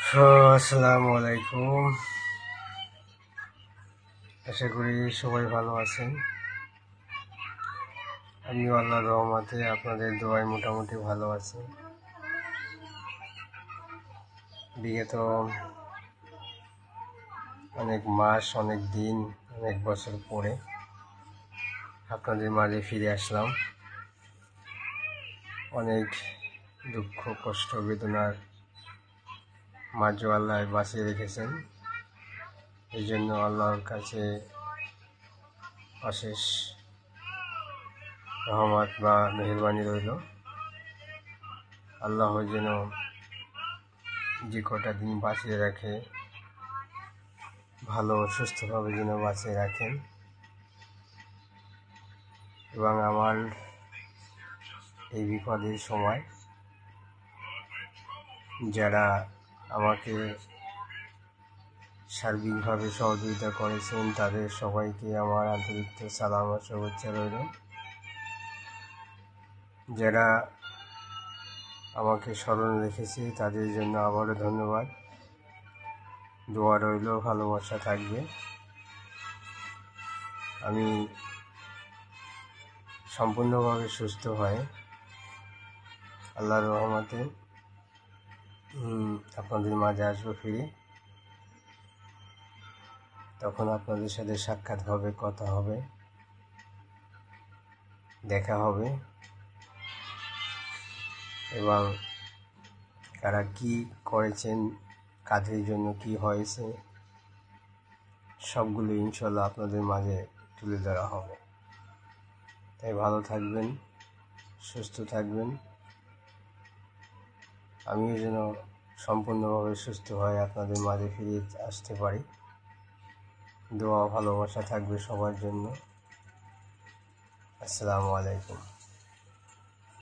আসসালামু আলাইকুম। আশা করি সবাই ভালো আছেন। আমিও আল্লাহর রহমতে আপনাদের দোয়ায় মোটামুটি ভালো আছি। বিগত অনেক মাস, অনেক দিন, অনেক বছর পরে আপনাদের মাঝে ফিরে আসলাম। অনেক দুঃখ, কষ্ট, বেদনার মাঝেও আল্লাহ বাঁচিয়ে রেখেছেন। এই জন্য আল্লাহর কাছে অশেষ রহমত বা মেহেরবানি রইল। আল্লাহ যেন যে কটা দিন বাঁচিয়ে রাখে, ভালো সুস্থভাবে যেন বাঁচিয়ে রাখেন। এবং আমার এই বিপদের সময় যারা আমাকে সার্বিকভাবে সহযোগিতা করেছেন, তাদের সবাইকে আমার আন্তরিক সালাম ও শুভেচ্ছা রইল। যারা আমাকে স্মরণ রেখেছে তাদের জন্য আবারও ধন্যবাদ। দোয়া রইল, ভালোবাসা থাকবে। আমি সম্পূর্ণভাবে সুস্থ হয়ে আল্লাহর রহমতে আপনাদের মাঝে আসবো ফিরে। তখন আপনাদের সাথে সাক্ষাৎ হবে, কথা হবে, দেখা হবে এবং কারা কি করেছেন, কাজের জন্য কি হয়েছে, সবগুলো ইনশাল্লাহ আপনাদের মাঝে তুলে ধরা হবে। তাই ভালো থাকবেন, সুস্থ থাকবেন। আমিও যেন সম্পূর্ণভাবে সুস্থ হয়ে আপনাদের মাঝে ফিরে আসতে পারি। দোয়া ভালোবাসা থাকবে সবার জন্য। আসসালামু আলাইকুম।